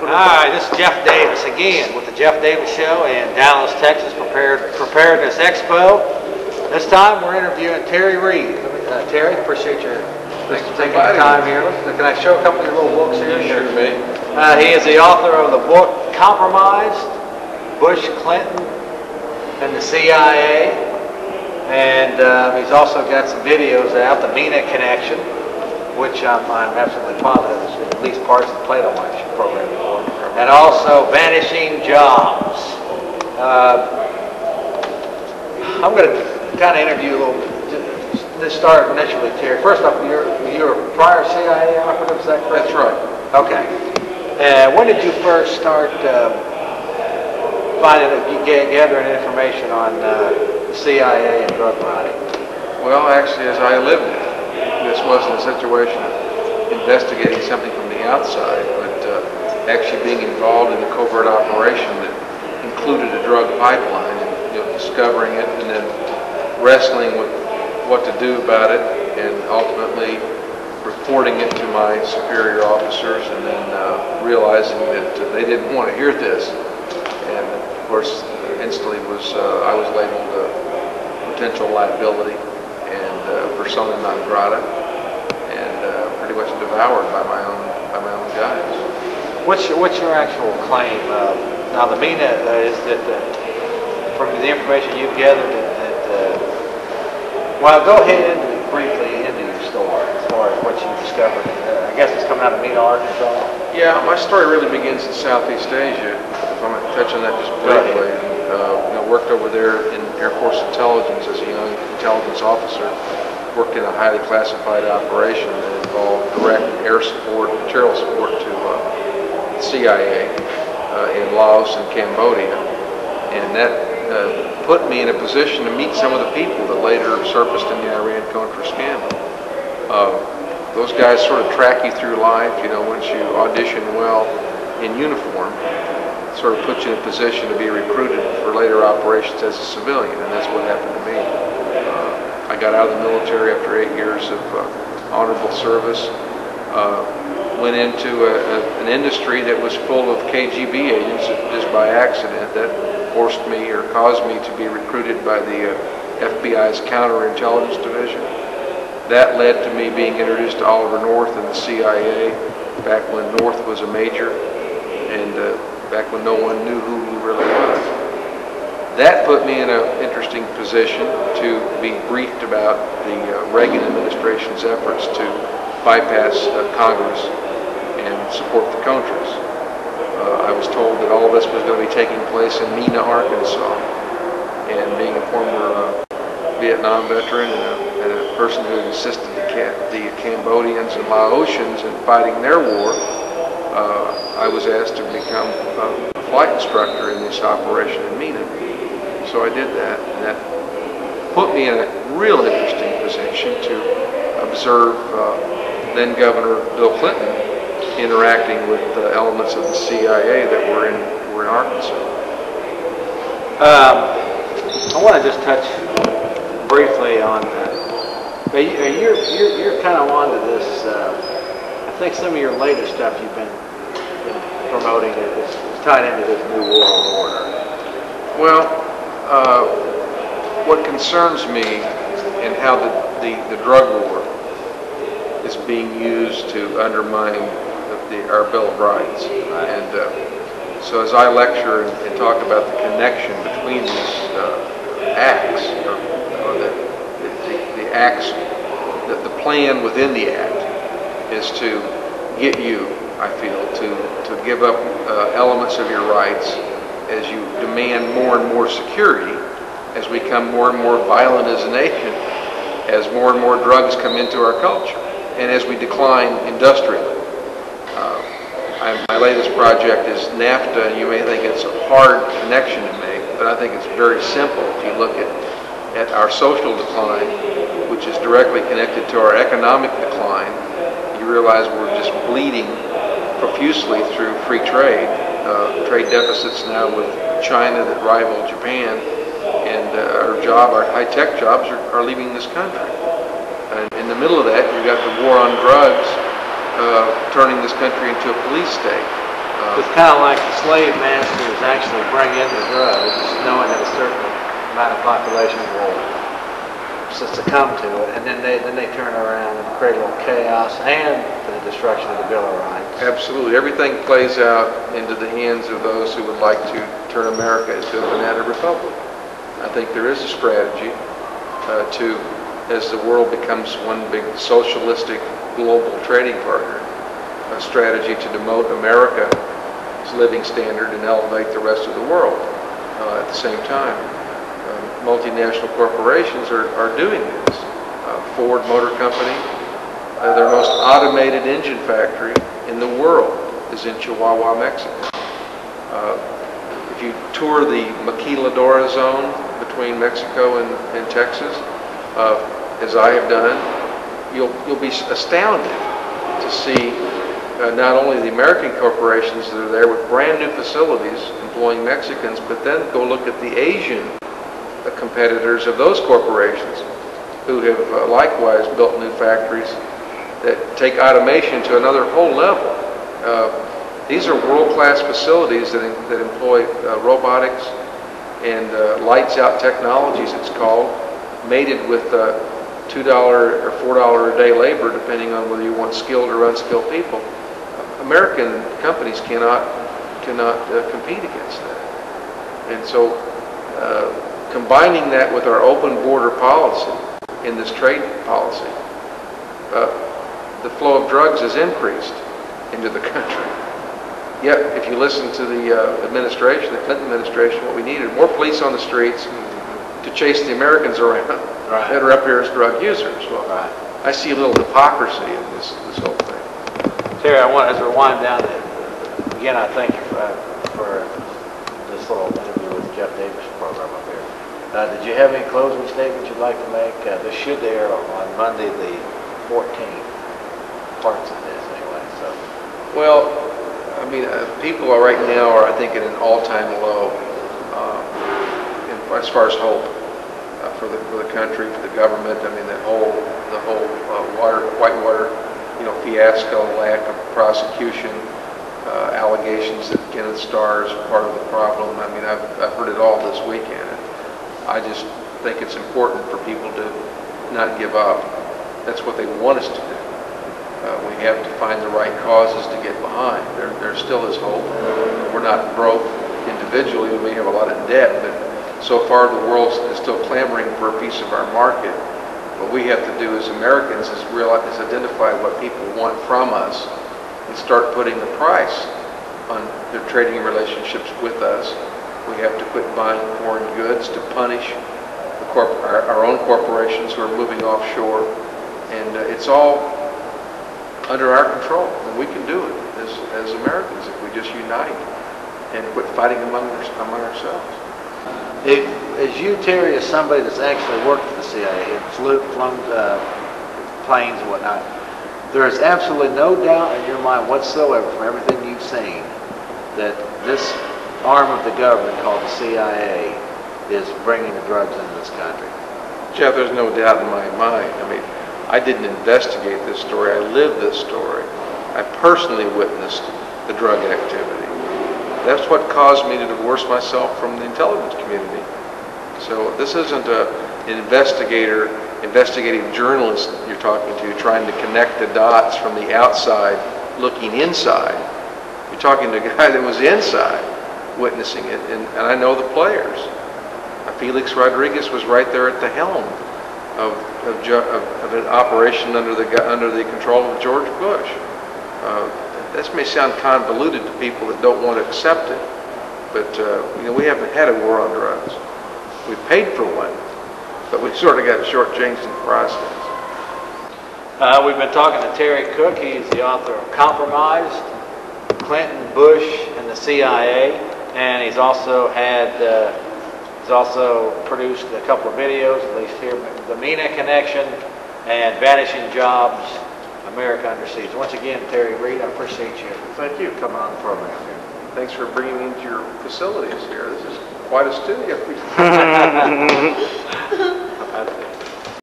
Hi, this is Jeff Davis again with the Jeff Davis Show in Dallas, Texas, Preparedness Expo. This time we're interviewing Terry Reed. Terry, appreciate your taking the time here. Can I show a couple of your little books here? Sure, me. He is the author of the book Compromised, Bush, Clinton, and the CIA. And he's also got some videos out, the MENA Connection, which I'm absolutely positive is at least parts of the Plato Lunch program before. And also Vanishing Jobs. I'm going to kind of interview a little bit. Just start initially, Terry. First off, you're a prior CIA operative, is that correct? That's right. Okay. When did you first start gathering information on the CIA and drug money? Well, actually, as I lived it, this wasn't a situation of investigating something from the outside, but actually being involved in a covert operation that included a drug pipeline, and discovering it, and then wrestling with what to do about it, and ultimately reporting it to my superior officers, and then realizing that they didn't want to hear this, and of course, instantly I was labeled a potential liability and persona non grata, and pretty much devoured by my own guys. What's your actual claim? Now the MENA is that from the information you've gathered well, go ahead briefly into your story as far as what you discovered. I guess it's coming out of MENA, Arkansas. Yeah, my story really begins in Southeast Asia. If I'm touching that just briefly, worked over there in Air Force Intelligence as a young intelligence officer. Worked in a highly classified operation that involved direct air support, material support to the CIA in Laos and Cambodia, and that put me in a position to meet some of the people that later surfaced in the Iran-Contra scandal. Those guys sort of track you through life. Once you audition well in uniform, sort of puts you in a position to be recruited for later operations as a civilian, and that's what happened to me. I got out of the military after 8 years of honorable service. Went into an industry that was full of KGB agents just by accident. That forced me or caused me to be recruited by the FBI's counterintelligence division. That led to me being introduced to Oliver North and the CIA back when North was a major, and back when no one knew who he really was. That put me in an interesting position to be briefed about the Reagan administration's efforts to bypass Congress and support the Contras. I was told that all this was going to be taking place in Mena, Arkansas, and being a former Vietnam veteran and a person who assisted the Cambodians and Laotians in fighting their war, I was asked to become a flight instructor in this operation in Mena. So I did that, and that put me in a real interesting position to observe then Governor Bill Clinton interacting with elements of the CIA that were in Arkansas. I want to just touch briefly on you're kind of onto this. I think some of your latest stuff you've been promoting is tied into this New World Order. Well, what concerns me and how the drug war is being used to undermine our Bill of Rights. And so as I lecture and talk about the connection between these acts, or the acts, the plan within the act is to get you, I feel, to give up elements of your rights as you demand more and more security, as we become more and more violent as a nation, as more and more drugs come into our culture, and as we decline industrially. My latest project is NAFTA, and you may think it's a hard connection to make, but I think it's very simple. If you look at our social decline, which is directly connected to our economic decline, you realize we're just bleeding profusely through free trade. Trade deficits now with China that rival Japan, and our high-tech jobs are leaving this country. And in the middle of that, you've got the war on drugs turning this country into a police state. It's kind of like the slave masters actually bring in the drugs, knowing that a certain amount of population will succumb to it, and then they turn around and create a little chaos and the destruction of the Bill of Rights. Absolutely. Everything plays out into the hands of those who would like to turn America into a banana republic. I think there is a strategy as the world becomes one big socialistic global trading partner, a strategy to demote America's living standard and elevate the rest of the world at the same time. Multinational corporations are doing this. Ford Motor Company, their most automated engine factory in the world is in Chihuahua, Mexico. If you tour the Maquiladora zone between Mexico and Texas, as I have done, you'll be astounded to see not only the American corporations that are there with brand new facilities employing Mexicans, but then go look at the Asian competitors of those corporations who have likewise built new factories that take automation to another whole level. These are world-class facilities that employ robotics and lights-out technologies, it's called, mated with $2 or $4 a day labor, depending on whether you want skilled or unskilled people. American companies cannot compete against that. And so combining that with our open border policy in this trade policy, the flow of drugs has increased into the country. Yet, if you listen to the administration, the Clinton administration, what we need are more police on the streets to chase the Americans around that are up here as drug users. Well, I see a little hypocrisy in this whole thing. Terry, as we wind down, again, I thank you for this little interview with Jeff Davis' program up here. Did you have any closing statements you'd like to make? This should air on Monday the 14th, parts of this anyway. So, well, I mean, people are right now are, I think, at an all-time low as far as hope for the country, for the government. I mean, the whole Whitewater, fiasco, lack of prosecution, allegations that Kenneth Starr is part of the problem. I mean, I've heard it all this weekend. I just think it's important for people to not give up. That's what they want us to do. We have to find the right causes to get behind. There still is hope. We're not broke individually. We have a lot of debt, but so far the world is still clamoring for a piece of our market. What we have to do as Americans is identify what people want from us and start putting the price on their trading relationships with us. We have to quit buying foreign goods to punish our own corporations who are moving offshore. And it's all under our control, and we can do it as Americans if we just unite and quit fighting among ourselves. As you, Terry, as somebody that's actually worked for the CIA and flown planes and whatnot, there is absolutely no doubt in your mind whatsoever from everything you've seen that this arm of the government called the CIA is bringing the drugs into this country. Jeff, there's no doubt in my mind. I mean, I didn't investigate this story. I lived this story. I personally witnessed the drug activity. That's what caused me to divorce myself from the intelligence community. So this isn't an investigative journalist you're talking to, trying to connect the dots from the outside, looking inside. You're talking to a guy that was inside, witnessing it, and I know the players. Felix Rodriguez was right there at the helm of an operation under the control of George Bush. This may sound convoluted to people that don't want to accept it, but we haven't had a war on drugs. We paid for one, but we sort of got shortchanged in the process. We've been talking to Terry Cook. He's the author of Compromised, Clinton, Bush, and the CIA, and he's also produced a couple of videos, at least here, the MENA Connection and Vanishing Jobs, America Under Siege. Once again, Terry Reed, I appreciate you. Thank you. Coming on the program here. Thanks for bringing me into your facilities here. This is quite a studio.